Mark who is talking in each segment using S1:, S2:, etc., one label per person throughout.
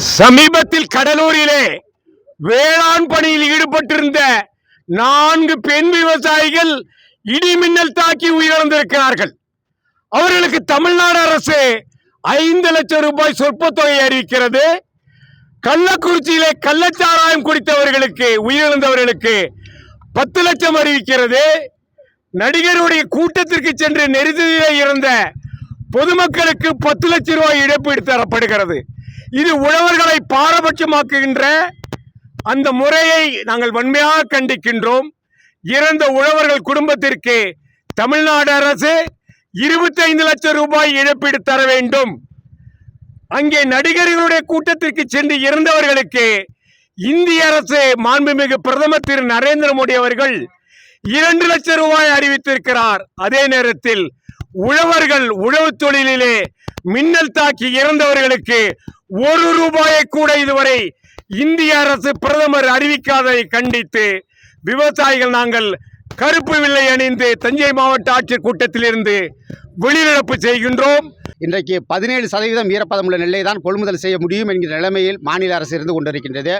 S1: சமீபத்தில் கடலூரிலே வேளாண் பணியில் ஈடுபட்டிருந்த 4 பெண் விவசாயிகள் இடி மின்னல் தாக்கி உயிரிழந்திருக்கிறார்கள். அவர்களுக்கு தமிழ்நாடு அரசு 5 லட்சம் ரூபாய் சொற்ப தொகை அறிவிக்கிறது. கள்ளக்குறிச்சியிலே கள்ளச்சாராயம் குடித்தவர்களுக்கு உயிரிழந்தவர்களுக்கு 10 லட்சம் அறிவிக்கிறது. நடிகருடைய கூட்டத்திற்கு சென்று நெரிசலிலே இருந்த பொதுமக்களுக்கு 10 லட்சம் ரூபாய் இழப்பீடு தரப்படுகிறது. இது உழவர்களை பாரபட்சமாக்குகின்ற அந்த முறையை நாங்கள் வன்மையாக கண்டிக்கின்றோம். இறந்த உழவர்கள் குடும்பத்திற்கு தமிழ்நாடு அரசு 25 லட்சம் ரூபாய் இழப்பீடு தர வேண்டும். அங்கே நடிகர்களுடைய கூட்டத்திற்கு சென்று இறந்தவர்களுக்கு இந்திய அரசு மாண்புமிகு பிரதமர் திரு நரேந்திர மோடி அவர்கள் 2 லட்சம் ரூபாய் அறிவித்திருக்கிறார். அதே நேரத்தில் உழவர்கள் உழவு தொழிலிலே மின்னல் தாக்கி இறந்தவர்களுக்கு 1 ரூபாயை கூட இதுவரை இந்திய அரசு பிரதமர் அறிவிக்காததை கண்டித்து விவசாயிகள் நாங்கள் கருப்பு வில்லை அணிந்து தஞ்சை மாவட்ட ஆட்சியர் கூட்டத்திலிருந்து வெளிநடப்பு செய்கின்றோம்.
S2: இன்றைக்கு 17% ஈரப்பதமுள்ள நெல்லை தான் கொள்முதல் செய்ய முடியும் என்கிற நிலைமையில் மாநில அரசு இருந்து கொண்டிருக்கின்றது.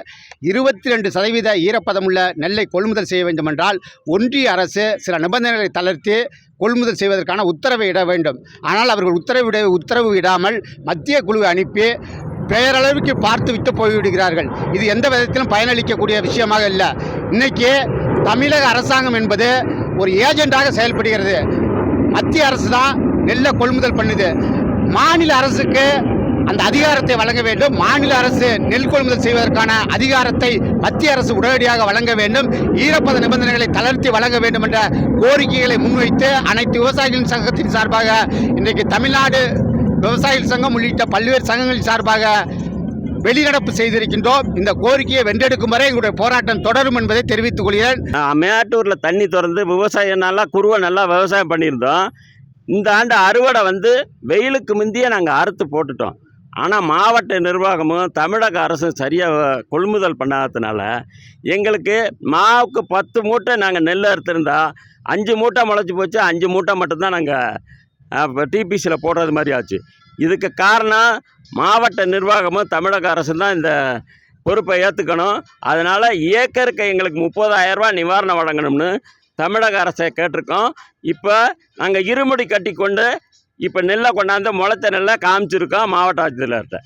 S2: 22% ஈரப்பதமுள்ள நெல்லை கொள்முதல் செய்ய வேண்டுமென்றால் ஒன்றிய அரசு சில நிபந்தனைகளை தளர்த்தி கொள்முதல் செய்வதற்கான உத்தரவை இட வேண்டும். ஆனால் அவர்கள் உத்தரவு இடாமல் மத்திய குழுவை அனுப்பி பெயரளவுக்கு பார்த்து விட்டு போய்விடுகிறார்கள். இது எந்த விதத்திலும் பயனளிக்கக்கூடிய விஷயமாக இல்லை. இன்னைக்கு தமிழக அரசாங்கம் என்பது ஒரு ஏஜெண்டாக செயல்படுகிறது. மத்திய அரசு தான் நெல்லை கொள்முதல் பண்ணுது. மாநில அரசுக்கு அந்த அதிகாரத்தை வழங்க வேண்டும். மாநில அரசு நெல் கொள்முதல் செய்வதற்கான அதிகாரத்தை மத்திய அரசு உடனடியாக வழங்க வேண்டும். ஈரப்பத நிபந்தனைகளை தளர்த்தி வழங்க வேண்டும் என்ற கோரிக்கைகளை முன்வைத்து அனைத்து விவசாயிகளின் சங்கத்தின் சார்பாக இன்றைக்கு தமிழ்நாடு விவசாயிகள் சங்கம் உள்ளிட்ட பல்வேறு சங்கங்களின் சார்பாக வெளிநடப்பு செய்திருக்கின்றோம். இந்த கோரிக்கையை வென்றெடுக்கும் வரை எங்களுடைய போராட்டம் தொடரும் என்பதை தெரிவித்துக் கொள்கிறேன்.
S3: மேட்டூரில் தண்ணி திறந்து விவசாயம் நல்லா குருவை நல்லா விவசாயம் பண்ணியிருந்தோம். இந்த ஆண்டு அறுவடை வெயிலுக்கு முந்தையே நாங்கள் அறுத்து போட்டுட்டோம். ஆனால் மாவட்ட நிர்வாகமும் தமிழக அரசும் சரியாக கொள்முதல் பண்ணாததுனால எங்களுக்கு மாவுக்கு 10 மூட்டை நாங்கள் நெல் அறுத்துருந்தா 5 மூட்டை முளைச்சி போச்சு. 5 மூட்டை மட்டும்தான் நாங்கள் டிபிசியில் போடுறது மாதிரி ஆச்சு. இதுக்கு காரணம் மாவட்ட நிர்வாகமும் தமிழக அரசு தான் இந்த பொறுப்பை ஏற்றுக்கணும். அதனால் ஏக்கருக்கு எங்களுக்கு 30,000 ரூபா நிவாரணம் வழங்கணும்னு தமிழக அரசை கேட்டிருக்கோம். இப்போ நாங்கள் இருமுடி கட்டி கொண்டு இப்போ நெல்லை கொண்டாந்து முளைச்ச நெல்லை காமிச்சிருக்கோம் மாவட்ட ஆட்சியர்கிட்ட.